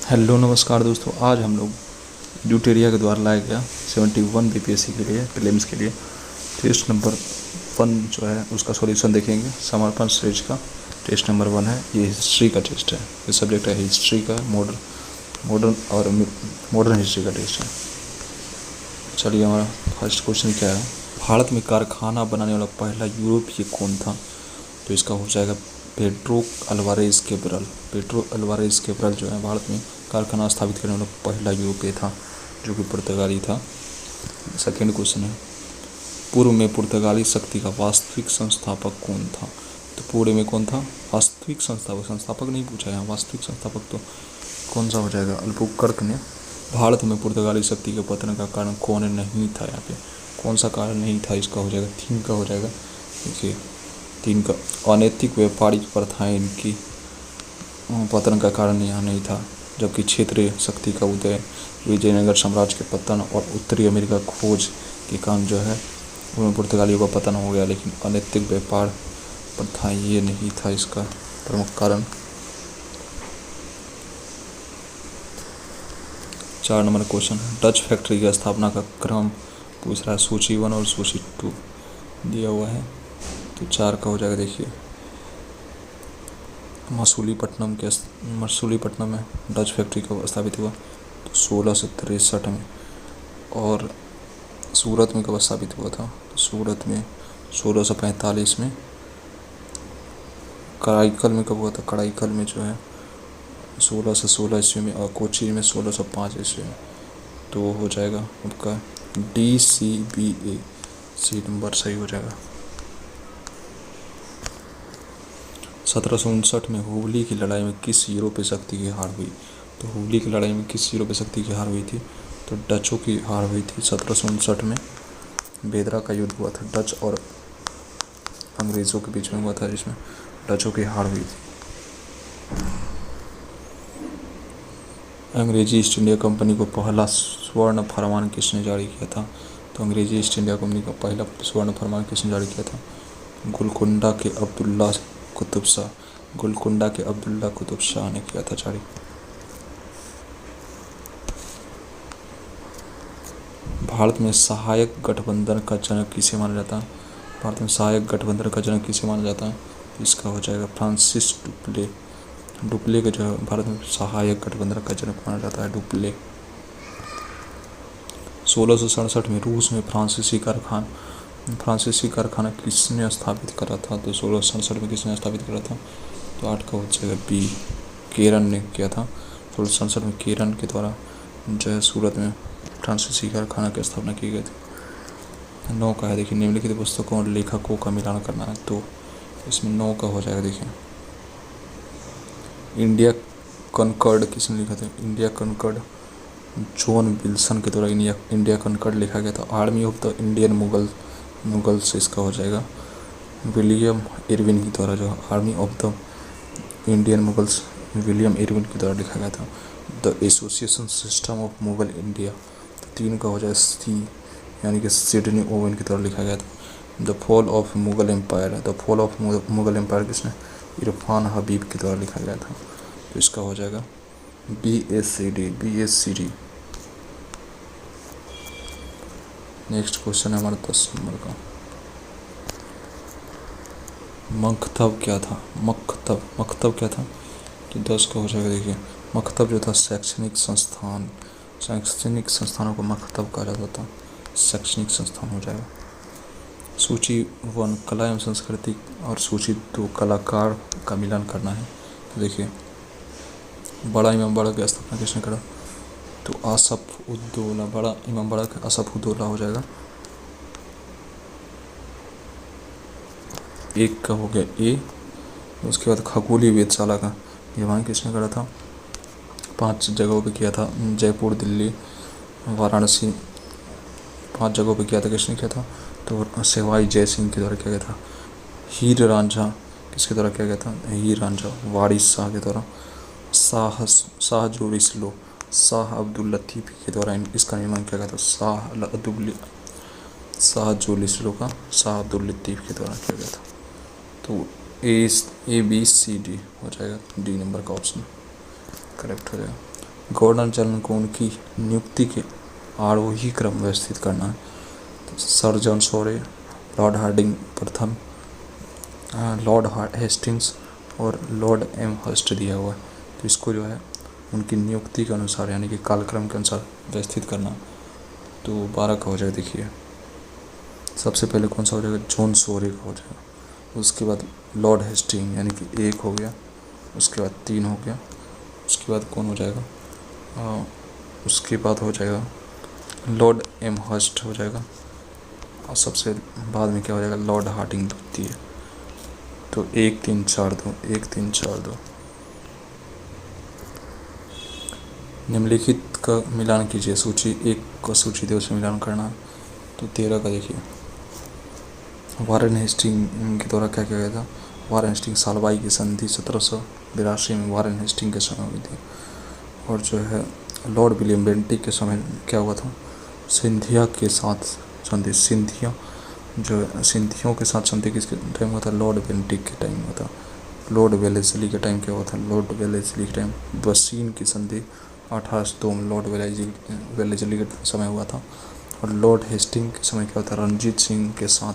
Hello नमस्कार दोस्तों, आज हम लोग ड्यूटेरिया के द्वारा लाया गया 71 बीपीएससी के लिए प्रीलिम्स के लिए टेस्ट नंबर 1 जो है उसका सॉल्यूशन देखेंगे। समर्पण सीरीज का टेस्ट नंबर 1 है। ये हिस्ट्री का टेस्ट है। ये सब्जेक्ट है हिस्ट्री का, मॉडर्न हिस्ट्री का टेस्ट है। चलिए, हमारा फर्स्ट क्वेश्चन क्या है। भारत में कारखाना बनाने वाला पहला यूरोपीय कौन था? तो इसका हो जाएगा Pedro Alvarez Cabral. Pedro Alvarez Cabral जो है भारत में कारखाना स्थापित करने वाला पहला यूरोपीय था, जो कि पुर्तगाली था। सेकेंड क्वेश्चन है, पूर्व में पुर्तगाली शक्ति का वास्तविक संस्थापक कौन था? तो पूर्व में कौन था? वास्तविक संस्थापक नहीं पूछा है, वास्तविक संस्थापक तो कौन सा हो जाएगा? अल्बुकर्क ने। भारत में पुर्तगाली शक्ति के पतन का कारण कौन नहीं था? यहाँ पे कौन सा कारण नहीं था? इसका हो जाएगा 3 का हो जाएगा। देखिए 3 का, अनैतिक व्यापारिक प्रथाएं इनकी पतन का कारण यहाँ नहीं था, जबकि क्षेत्रीय शक्ति का उदय, विजयनगर साम्राज्य के पतन और उत्तरी अमेरिका खोज के कारण जो है उनमें पुर्तगालियों का पतन हो गया। लेकिन अनैतिक व्यापार प्रथाएं ये नहीं था इसका प्रमुख कारण। 4 नंबर क्वेश्चन, डच फैक्ट्री की स्थापना का क्रम पूछ रहा है। सूची 1 और सूची 2 दिया हुआ है, तो 4 का हो जाएगा। देखिए मसूलीपट्टनम में डच फैक्ट्री कब स्थापित हुआ? तो 1663 में। और सूरत में कब स्थापित हुआ था? तो सूरत में 1645 में। कराईकल में कब हुआ था? कराईकल में जो है 16 से 16 ईस्वी में, और कोची में 1605 ईस्वी में। तो हो जाएगा आपका DCBA, सी नंबर सही हो जाएगा। 1759 में हुबली की लड़ाई में किस यूरोपीय शक्ति की हार हुई? तो हुबली की लड़ाई में किस यूरोपीय शक्ति की हार हुई थी? तो डचों की हार हुई थी 1759 में। बेदरा का युद्ध हुआ था, डच और अंग्रेज़ों के बीच में हुआ था, जिसमें डचों की हार हुई थी। अंग्रेजी ईस्ट इंडिया कंपनी को पहला स्वर्ण फरमान किसने जारी किया था? तो अंग्रेजी ईस्ट इंडिया कंपनी का पहला स्वर्ण फरमान किसने जारी किया था? गोलकुंडा के अब्दुल्ला कुतुब शाह ने किया था जारी। भारत में सहायक गठबंधन का जनक किसे माना जाता है? भारत में सहायक गठबंधन का जनक किसे माना जाता है? इसका हो जाएगा फ्रांसिस डुप्ले का जो भारत में सहायक गठबंधन का जनक माना जाता है, डुप्ले। 1667 में रूस में फ्रांसीसी कारखाना किसने स्थापित करा था? तो 1667 में किसने स्थापित करा था? तो 8 का हो जाएगा बी, केरन ने किया था। 1667 में केरन के द्वारा जो है सूरत में फ्रांसीसी कारखाना की स्थापना की गई थी। 9 का है, देखिए निम्नलिखित पुस्तकों और लेखकों का मिलान करना है। तो इसमें 9 का हो जाएगा। देखिए इंडिया कनकर्ड किसने लिखा था? इंडिया कनकर्ड जॉन विल्सन के द्वारा इंडिया कनकर्ड लिखा गया था। Army of the Indian Mughals इसका हो जाएगा विलियम इरविन के द्वारा, जो army of the Indian Mughals William Irwin के द्वारा लिखा गया था। The association system of Mughal India, तो 3 का हो जाएगा सी, यानी कि सिडनी ओवन के द्वारा लिखा गया था। The fall of Mughal Mughal empire किसने? इरफान हबीब के द्वारा लिखा गया था। तो इसका हो जाएगा BSCD। नेक्स्ट क्वेश्चन है हमारा 10 नंबर का। मकतब क्या था? मकतब क्या था? तो 10 का हो जाएगा। देखिए मकतब जो था शैक्षणिक संस्थानों को मकतब कहा जाता था, शैक्षणिक संस्थान हो जाएगा। सूची 1 कला एवं संस्कृति और सूची 2 कलाकार का मिलान करना है। तो देखिए बड़ा इमामबाड़ा की स्थापना किसने करा? तो आसफ उद्दौला, बड़ा इमामबाड़ा का आसफ उद्दौला हो जाएगा। 1 का हो गया ए। उसके बाद खगोलीय वेधशाला का निर्माण किसने करा था? 5 जगहों पे किया था, जयपुर, दिल्ली, वाराणसी, 5 जगहों पे किया था। किसने किया था? तो सवाई जय सिंह के द्वारा किया गया था। हीर रांझा किसके द्वारा किया गया था? हीर रांझा वारिस शाह के द्वारा। शाह अब्दुल लतीफ़ के द्वारा इसका निर्माण किया गया था। शाह अब्दुल लतीफ़ के द्वारा किया गया था। तो ABCD हो जाएगा, डी नंबर का ऑप्शन करेक्ट हो जाएगा। गवर्नर जनरल को उनकी नियुक्ति के आरोही क्रम व्यवस्थित करना है। तो सर जॉन सोरे, लॉर्ड हार्डिंग प्रथम, लॉर्ड हेस्टिंग्स और लॉर्ड एमहर्स्ट दिया हुआ है। तो इसको जो है उनकी नियुक्ति के अनुसार यानी कि कालक्रम के अनुसार व्यवस्थित करना। तो 12 का हो जाएगा। देखिए सबसे पहले कौन सा हो जाएगा, जॉन सोरे का हो जाएगा। उसके बाद लॉर्ड हेस्टिंग यानी कि 1 हो गया। उसके बाद 3 हो गया। उसके बाद कौन हो जाएगा, उसके बाद हो जाएगा लॉर्ड एमहर्स्ट हो जाएगा। और सबसे बाद में क्या हो जाएगा, लॉर्ड हार्डिंग द्वितीय। तो 1 3 4 2, 1 3 4 2। निम्नलिखित का मिलान कीजिए। सूची 1 का सूची 2 से मिलान करना। तो 13 का देखिए, वारेन हेस्टिंग के द्वारा क्या किया गया था। वारेन हेस्टिंग सालबाई की संधि 1782 में वारेन हेस्टिंग के समय हुई थी। और जो है लॉर्ड विलियम बेंटिक के समय क्या हुआ था, सिंधिया के साथ संधि, सिंधियों के साथ संधि किसके टाइम हुआ था, लॉर्ड बेंटिक के टाइम हुआ था। लॉर्ड वेलेस्ली के टाइम क्या हुआ था, लॉर्ड वेलेस्ली के टाइम बसीन की संधि 1802 में लॉर्ड वेलेस्ली के समय हुआ था। और लॉर्ड हेस्टिंग के समय क्या हुआ था, रणजीत सिंह के साथ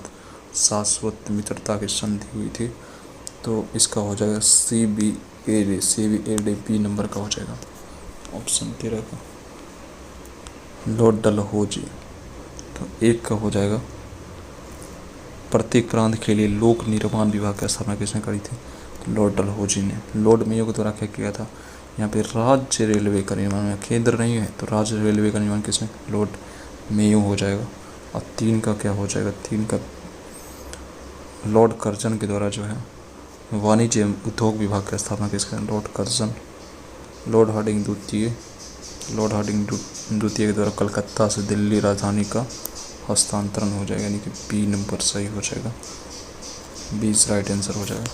शाश्वत मित्रता की संधि हुई थी। तो इसका हो जाएगा CBAD बी नंबर का हो जाएगा ऑप्शन 13 का। लॉर्ड डलहौजी, तो 1 का हो जाएगा, प्रत्येक प्रांत के लिए लोक निर्माण विभाग की स्थापना किसने करी थी, तो लॉर्ड डलहौजी ने। लॉर्ड मेयो के द्वारा क्या किया था, यहाँ पे राज्य रेलवे का निर्माण है, केंद्र नहीं है तो राज्य रेलवे का निर्माण किसने, लॉर्ड मेयो हो जाएगा। और 3 का क्या हो जाएगा, 3 का लॉर्ड कर्जन के द्वारा जो है वाणिज्य उद्योग विभाग की स्थापना किसने, लॉर्ड कर्जन। लॉर्ड हार्डिंग द्वितीय के द्वारा कलकत्ता से दिल्ली राजधानी का हस्तांतरण हो जाएगा, यानी कि बी नंबर सही हो जाएगा, 20 राइट आंसर हो जाएगा।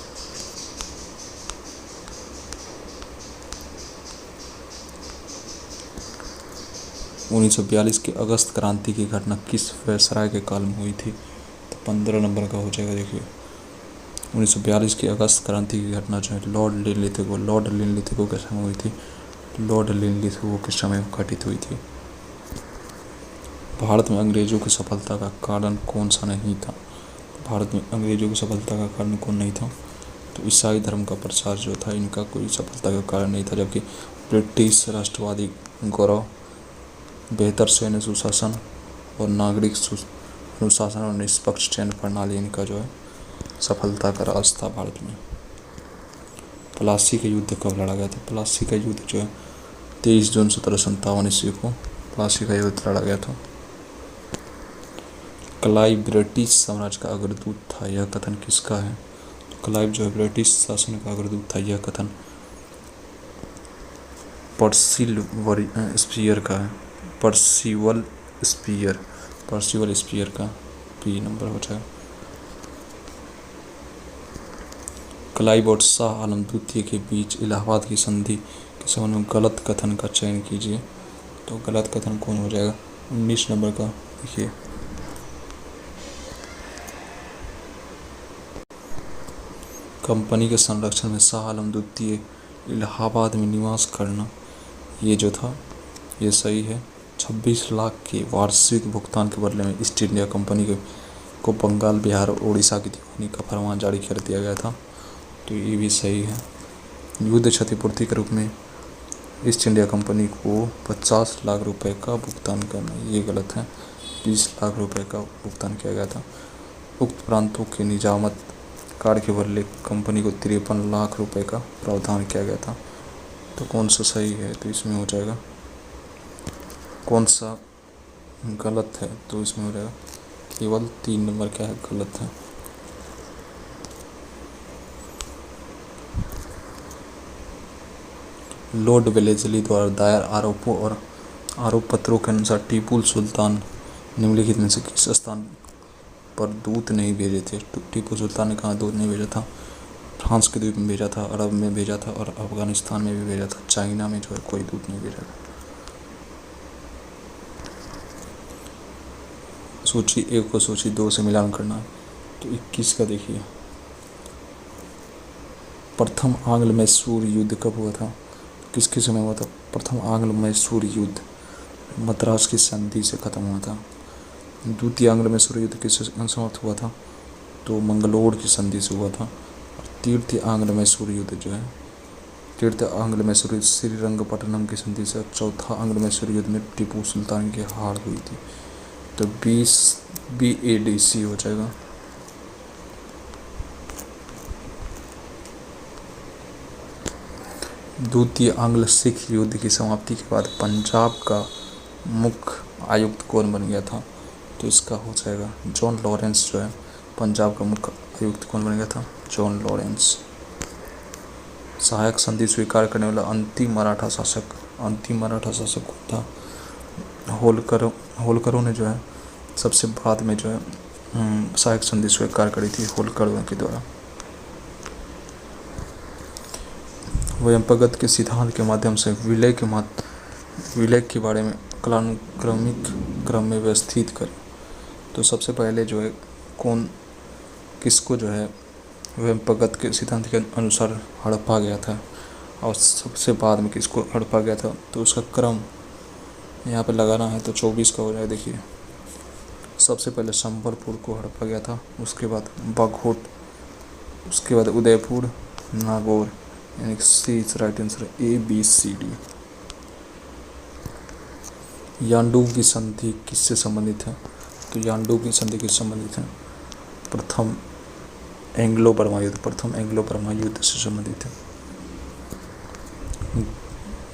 (1942) की अगस्त क्रांति की घटना किस वायसराय के काल में हुई थी, तो 15 नंबर का हो जाएगा। देखिए 1942 की अगस्त क्रांति की घटना जो है लॉर्ड लिनलिथगो के समय हुई थी। लॉर्ड लिनलिथगो के समय घटित हुई थी। भारत में अंग्रेजों की सफलता का कारण कौन सा नहीं था, भारत में अंग्रेजों की सफलता का कारण कौन नहीं था, तो ईसाई धर्म का प्रसार जो था इनका कोई सफलता का कारण नहीं था। जबकि ब्रिटिश राष्ट्रवादी गौरव, बेहतर सैन्य सुशासन और नागरिक अनुशासन और निष्पक्ष चयन प्रणाली इनका जो है सफलता का राज था भारत में। प्लासी का युद्ध कब लड़ा गया था, प्लासी का युद्ध जो है 23 जून 1757 ईस्वी को प्लासी का युद्ध लड़ा गया था। क्लाइव ब्रिटिश साम्राज्य का अग्रदूत था, यह कथन किसका है, तो क्लाइव जो है ब्रिटिश शासन का अग्रदूत था, यह कथन पर्सिवल स्पीयर का है, पर्सिवल स्पीयर का बी नंबर हो जाएगा। क्लाइव और शाह आलम द्वितीय के बीच इलाहाबाद की संधि के संबंध में गलत कथन का चयन कीजिए। तो गलत कथन कौन हो जाएगा, 19 नंबर का। देखिए कंपनी के संरक्षण में शाह आलम द्वितीय इलाहाबाद में निवास करना, ये जो था ये सही है। 26 लाख के वार्षिक भुगतान के बदले में ईस्ट इंडिया कंपनी को बंगाल, बिहार और उड़ीसा की दीवानी का फरमान जारी कर दिया गया था, तो ये भी सही है। युद्ध क्षतिपूर्ति के रूप में ईस्ट इंडिया कंपनी को 50 लाख रुपए का भुगतान करना, ये गलत है, 20 लाख रुपए का भुगतान किया गया था। उक्त प्रांतों के निजामत कार्ड के बदले कंपनी को 53 लाख रुपए का प्रावधान किया गया था। तो कौन सा सही है, तो इसमें हो जाएगा, कौन सा गलत है, तो इसमें हो जाएगा केवल 3 नंबर क्या है, गलत है। लॉर्ड वेलेस्ली द्वारा दायर आरोपों और आरोप पत्रों के अनुसार टीपू सुल्तान निम्नलिखित में से किस स्थान पर दूत नहीं भेजे थे। टीपू सुल्तान ने कहाँ दूत नहीं भेजा था, फ्रांस के द्वीप में भेजा था, अरब में भेजा था और अफगानिस्तान में भी भेजा था। चाइना में जो है कोई दूत नहीं भेजा था। सूची 1 को सूची 2 से मिलान करना है। तो 21 का देखिए, प्रथम आंग्ल मैसूर युद्ध कब हुआ था, किसके समय हुआ था, प्रथम आंग्ल मैसूर युद्ध मद्रास की संधि से खत्म हुआ था। द्वितीय आंग्ल मैसूर युद्ध किससे समाप्त हुआ था? तो मंगलोर की संधि से हुआ था। और तृतीय आंग्ल मैसूर युद्ध जो है, तृतीय आंग्ल मैसूर युद्ध श्रीरंगपट्टनम की संधि से। चौथा आंग्ल मैसूर युद्ध में टीपू सुल्तान की हार हुई थी। तो 20 BADC हो जाएगा। द्वितीय आंग्ल सिख युद्ध की समाप्ति के बाद पंजाब का मुख्य आयुक्त कौन बन गया था? तो इसका हो जाएगा जॉन लॉरेंस जो है पंजाब का मुख्य आयुक्त कौन बन गया था? John Lawrence. सहायक संधि स्वीकार करने वाला अंतिम मराठा शासक कौन था? होलकरों ने जो है सबसे बाद में जो है सहायक संधि स्वीकार करी थी होलकरों के द्वारा। वयम्पगत के सिद्धांत के माध्यम से विलय के बारे में कालानुक्रमिक क्रम में व्यवस्थित करें। तो सबसे पहले जो है किसको जो है वयम्पगत के सिद्धांत के अनुसार हड़पा गया था और सबसे बाद में किसको हड़पा गया था? तो उसका क्रम यहाँ पे लगाना है तो 24 का हो जाएगा। देखिए, सबसे पहले संबलपुर को हड़पा गया था, उसके बाद बाघोट, उसके बाद उदयपुर, नागौर, यानी सी इज राइट आंसर ABCD। यांडू की संधि किससे संबंधित है? तो यांडू की संधि किससे संबंधित है? प्रथम एंग्लो बर्मा युद्ध से संबंधित है।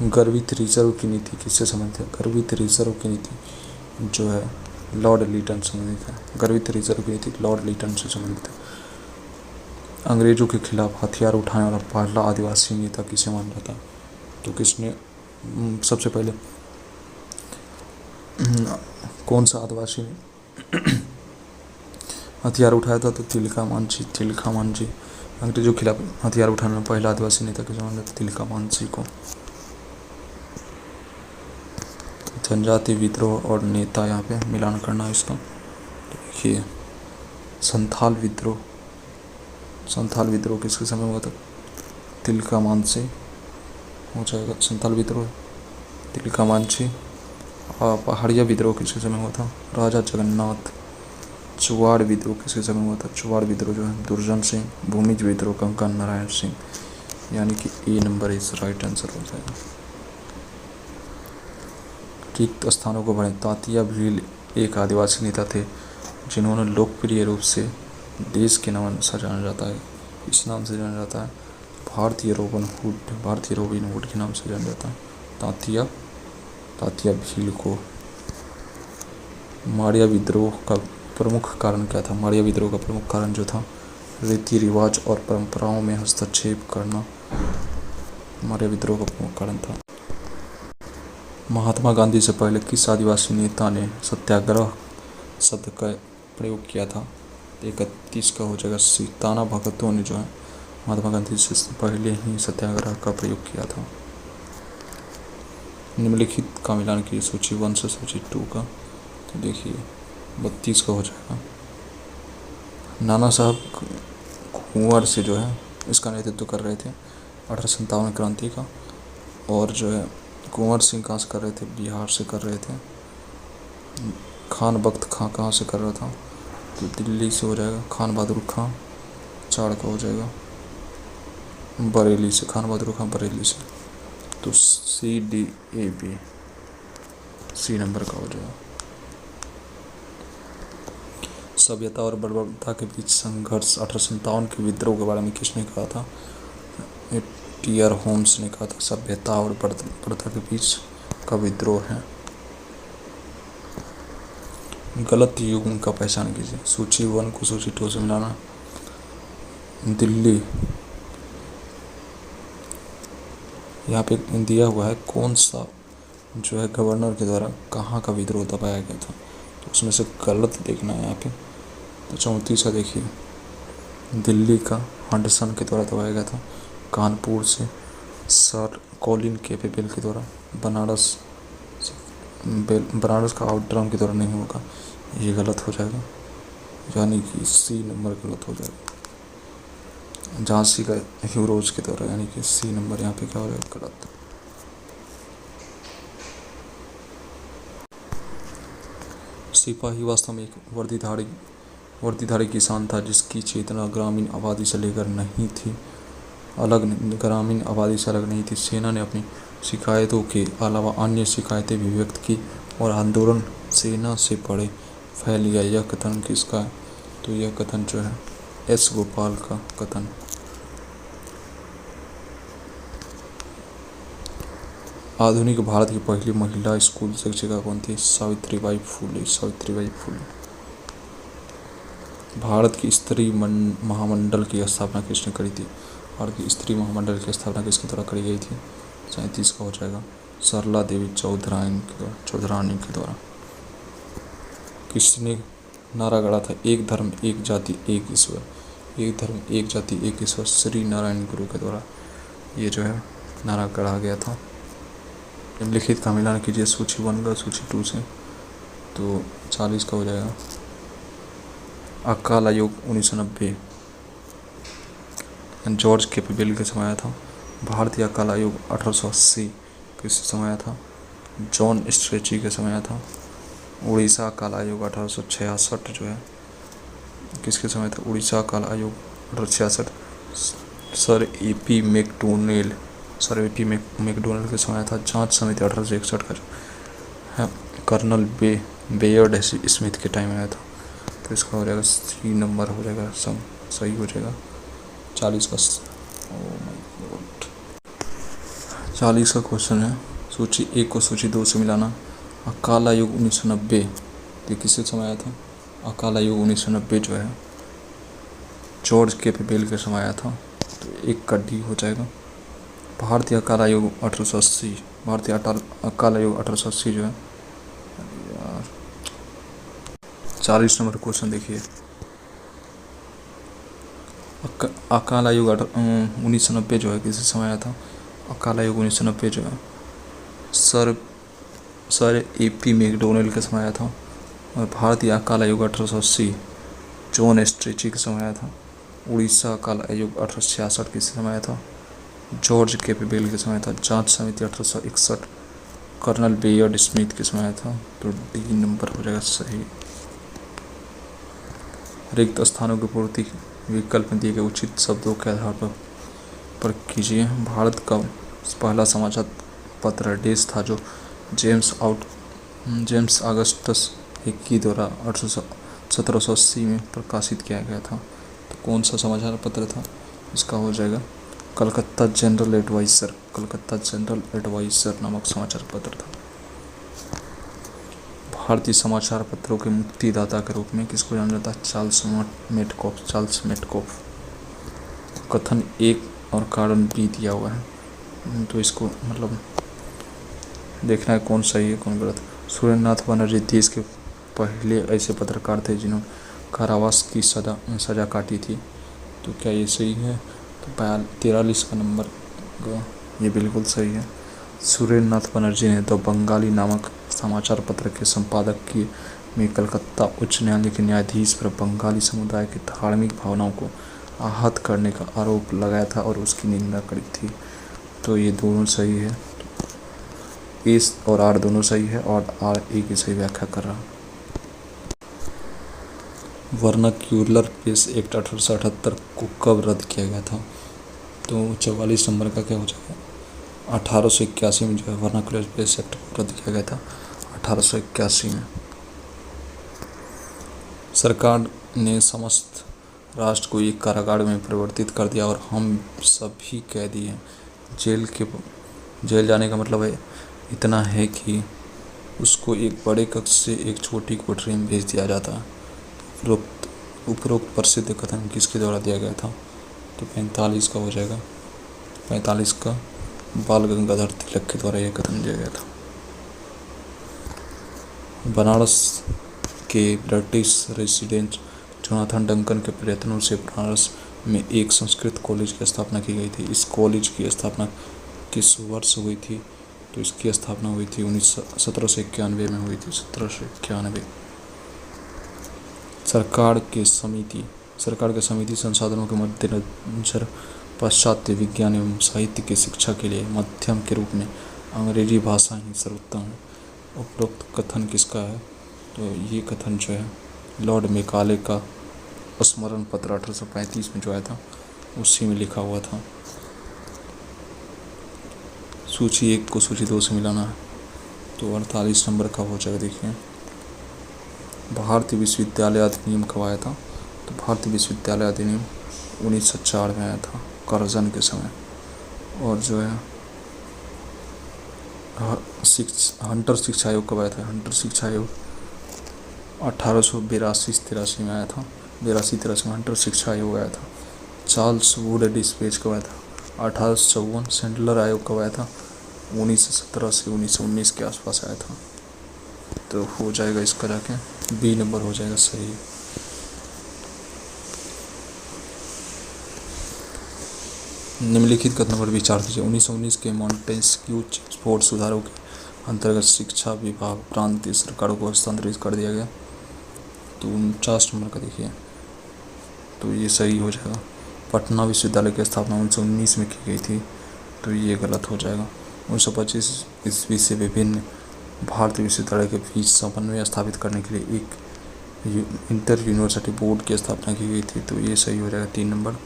गर्वित रिजर्व की नीति किससे संबंधित है? गर्वित रिजर्व की नीति जो है लॉर्ड लीटन से संबंधित है। गर्वित रिजर्व की नीति लॉर्ड लीटन से संबंधित है। अंग्रेजों के खिलाफ हथियार उठाने वाला पहला आदिवासी नेता किसे माना जाता है? तो किसने सबसे पहले कौन सा आदिवासी ने हथियार उठाया था? तो तिलका मांझी। अंग्रेजों के खिलाफ हथियार उठाने वाला पहला आदिवासी नेता किसे माना जाता है? तिलका मांझी को। जनजाति विद्रोह और नेता यहाँ पे मिलान करना है इसका। देखिए, संथाल विद्रोह किसके समय हुआ था? तिलका मांझी हो जाएगा। संथाल विद्रोह तिलका मांझी। और पहाड़िया विद्रोह किसके समय हुआ था? राजा जगन्नाथ। चुवाड़ विद्रोह किसके समय हुआ था? चुवाड़ विद्रोह जो है दुर्जन सिंह। भूमिज विद्रोह कंकन नारायण सिंह, यानी कि A number is right answer हो जाएगा। रिक्त स्थानों को भरें। तात्या भील एक आदिवासी नेता थे जिन्होंने लोकप्रिय रूप से देश के नाम से जाना जाता है। इस नाम से जाना जाता है भारतीय रोबिन हुड के नाम से जाना जाता है तात्या भील को। मारिया विद्रोह का प्रमुख कारण क्या था? मारिया विद्रोह का प्रमुख कारण जो था रीति रिवाज और परंपराओं में हस्तक्षेप करना, मारिया विद्रोह का प्रमुख कारण था। महात्मा गांधी से पहले किस आदिवासी नेता ने सत्याग्रह शब्द का प्रयोग किया था? 31 का हो जाएगा। ताना भगतों ने जो है महात्मा गांधी से पहले ही सत्याग्रह का प्रयोग किया था। निम्नलिखित का मिलान की सूची 1 से सूची 2 का। तो देखिए 32 का हो जाएगा। नाना साहब कुंवर से जो है इसका नेतृत्व कर रहे थे 1857 क्रांति का। और जो है कुंवर सिंह कहाँ से कर रहे थे? बिहार से कर रहे थे। खान बख्त खां कहाँ से कर रहा था? तो दिल्ली से हो जाएगा। खान बहादुर खां 4 का हो जाएगा। बरेली से, खान बहादुर खां बरेली से। तो CDAB C नंबर का हो जाएगा। सभ्यता और बर्बरता के बीच संघर्ष 1857 के विद्रोह के बारे में किसने कहा था? टीआर होम्स ने कहा था। सभ्यता और बर्बरता के बीच का विद्रोह है। गलत युग्म का पहचान कीजिए। सूची 1 को सूची 2 से मिलाना। दिल्ली, यहाँ पे दिया हुआ है कौन सा जो है गवर्नर के द्वारा कहाँ का विद्रोह दबाया गया था, तो उसमें से गलत देखना है यहाँ पे। तो 34 का देखिए, दिल्ली का हंडसन के द्वारा दबाया गया था। कानपुर से सर कॉलिन कैम्पबेल के द्वारा। बनारस का आउटरम के द्वारा नहीं होगा, ये गलत हो जाएगा, यानी कि C नंबर गलत हो जाएगा। झांसी का ह्यूरोज के द्वारा, यानी कि C नंबर यहाँ पे क्या हो जाएगा? गलत। सिपाही वास्तव में एक वर्दीधारी किसान था जिसकी चेतना ग्रामीण आबादी से अलग नहीं थी। सेना ने अपनी शिकायतों के अलावा अन्य शिकायतें भी व्यक्त की और आंदोलन सेना से बड़े फैल गया। यह कथन किसका है? तो यह कथन जो है एस गोपाल का कथन। आधुनिक भारत की पहली महिला स्कूल शिक्षिका कौन थी? सावित्रीबाई फुले। भारत की स्त्री महामंडल की स्थापना किसने करी थी? भारत की स्त्री महामंडल की स्थापना किसके द्वारा करी गई थी? 37 का हो जाएगा सरला देवी चौधरानी के द्वारा। किसने नारा गढ़ा था? एक धर्म एक जाति एक ईश्वर। एक धर्म एक जाति एक ईश्वर श्री नारायण गुरु के द्वारा ये जो है नारा गढ़ा गया था। निम्नलिखित का मिलान कीजिए सूची 1 का सूची 2 से। तो 40 का हो जाएगा अकाल आयोग 1990 जॉर्ज कैपेबेल के समय आया था। भारतीय अकाल आयोग 1880 किसके समय आया था? जॉन स्ट्रेची के समय आया था। उड़ीसा अकाल आयोग 1866 जो है किसके समय था? उड़ीसा अकाल आयोग 1866 सर ए.पी. मैकडोनेल के समय था। जांच समिति 1861 का जो है कर्नल बेयर्ड स्मिथ के टाइम में आया था। तो इसका हो जाएगा सी नंबर हो जाएगा, सही हो जाएगा 40 का। 40 का क्वेश्चन है सूची 1 को सूची 2 से मिलाना। अकाल आयोग 1990 ये किसके समय आया था? अकाल आयोग 1990 जो है जॉर्ज कैपेबेल के समय आया था। तो 1 का डी हो जाएगा। भारतीय अकाल आयोग 1880 जो है यार 40 नंबर क्वेश्चन देखिए। अकाल आयोग 1990 जो है किसी समय आया था? अकाल आयोग 1990 जो है सर ए.पी. मैकडोनेल के समय आया था। और भारतीय अकाल आयोग 1880 जॉन स्ट्रेची के समय आया था। उड़ीसा अकाल आयोग 1866 के समय आया था। जॉर्ज कैपेबेल के समय था। जांच समिति 1861 कर्नल बेयर्ड स्मिथ के समय आया था। तो डी नंबर हो जाएगा सही। रिक्त स्थानों की पूर्ति विकल्प में दिए गए उचित शब्दों के आधार पर कीजिए। भारत का पहला समाचार पत्र डेस था जो जेम्स ऑगस्टस हिक्की द्वारा 1780 में प्रकाशित किया गया था। तो कौन सा समाचार पत्र था? इसका हो जाएगा कलकत्ता जनरल एडवाइजर नामक समाचार पत्र था। भारतीय समाचार पत्रों के मुक्तिदाता के रूप में किसको जाना जाता है? Charles Metcalfe. कथन 1 और कारण B दिया हुआ है, तो इसको मतलब देखना है कौन सही है कौन गलत। सुरेंद्रनाथ बनर्जी देश के पहले ऐसे पत्रकार थे जिन्होंने कारावास की सजा काटी थी। तो क्या ये सही है? तो 43 का नंबर ये बिल्कुल सही है। सुरेंद्रनाथ बनर्जी ने द बंगाली नामक समाचार पत्र के संपादकीय में कलकत्ता उच्च न्यायालय के न्यायाधीश पर बंगाली समुदाय की धार्मिक भावनाओं को आहत करने का आरोप लगाया था और उसकी निंदा करी थी। तो ये दोनों सही है। ए और आर दोनों सही है और आर ए की सही व्याख्या कर रहा। वर्नाक्यूलर प्रेस एक्ट 1878 को कब रद्द किया गया था? तो 44 नंबर का क्या हो जाएगा? 1881 में जो है वर्नाक्यूलर प्रेस एक्ट को रद्द किया गया था 1881 में। सरकार ने समस्त राष्ट्र को एक कारागार में परिवर्तित कर दिया और हम सभी कैदी हैं। जेल जाने का मतलब है इतना है कि उसको एक बड़े कक्ष से एक छोटी कोठरी में भेज दिया जाता है। उपरोक्त प्रसिद्ध कथन किसके द्वारा दिया गया था? तो 45 का हो जाएगा। 45 का बाल गंगाधर तिलक के द्वारा यह कथन दिया गया था। बनारस के ब्रिटिश रेसिडेंट जोनाथन डंकन के प्रयत्नों से बनारस में एक संस्कृत कॉलेज की स्थापना की गई थी। इस कॉलेज की स्थापना किस वर्ष हुई थी? तो इसकी स्थापना हुई थी 1791 में हुई थी। 1791। सरकार के समिति संसाधनों के मद्देनजर पाश्चात्य विज्ञान एवं साहित्य की शिक्षा के लिए माध्यम के रूप में अंग्रेजी भाषा ही सर्वोत्तम है। उपरोक्त कथन किसका है? तो ये कथन जो है लॉर्ड मेकाले का स्मरण पत्र 1835 में जो आया था उसी में लिखा हुआ था। सूची 1 को सूची 2 से मिलाना है तो 48 नंबर का हो जाएगा। देखिए भारतीय विश्वविद्यालय अधिनियम कब आया था? तो भारतीय विश्वविद्यालय अधिनियम 1904 में आया था करजन के समय। और जो है हंटर शिक्षा आयोग कब आया था? हंटर शिक्षा आयोग 1882-83 में आया था। 82-83 में हंटर शिक्षा आयोग आया था। चार्ल्स वुड डिस्पेच कब आया था? 1854। सेंडलर आयोग कब आया था? 1917 से 1919 के आसपास आया था। तो हो जाएगा इसका जाके बी नंबर हो जाएगा सही। निम्नलिखित कथनों पर विचार कीजिए। 1919 के मॉन्टेस्क्यू स्पोर्ट सुधारों के अंतर्गत शिक्षा विभाग प्रांतीय सरकारों को हस्तांतरित कर दिया गया। तो 49 नंबर का देखिए तो ये सही हो जाएगा। पटना विश्वविद्यालय की स्थापना 1919 में की गई थी तो ये गलत हो जाएगा। 1925 ईस्वी से विभिन्न भारतीय विश्वविद्यालय के बीच समन्वय स्थापित करने के लिए एक इंटर यूनिवर्सिटी बोर्ड की स्थापना की गई थी तो ये सही हो जाएगा 3 नंबर।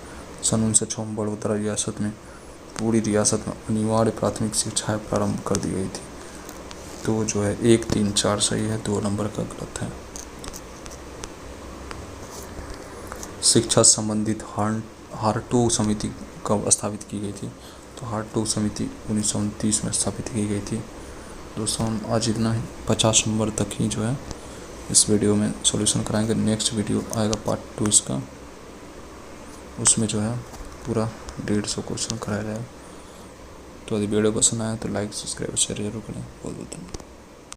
सन 1906 में बड़ौदा रियासत में पूरी रियासत में अनिवार्य प्राथमिक शिक्षाएं प्रारंभ कर दी गई थी तो जो है 1, 3, 4 सही है, 2 नंबर का गलत है। शिक्षा संबंधित हार्टोग समिति कब स्थापित की गई थी? तो हार्टोग समिति 1929 में स्थापित की गई थी। दोस्तों आज इतना ही, 50 नंबर तक ही जो है इस वीडियो में सॉल्यूशन कराएंगे। नेक्स्ट वीडियो आएगा पार्ट 2 इसका, उसमें जो है पूरा 150 क्वेश्चन कराया जाएगा। तो यदि वीडियो पसंद आया तो लाइक सब्सक्राइब शेयर जरूर करें। बहुत बहुत धन्यवाद।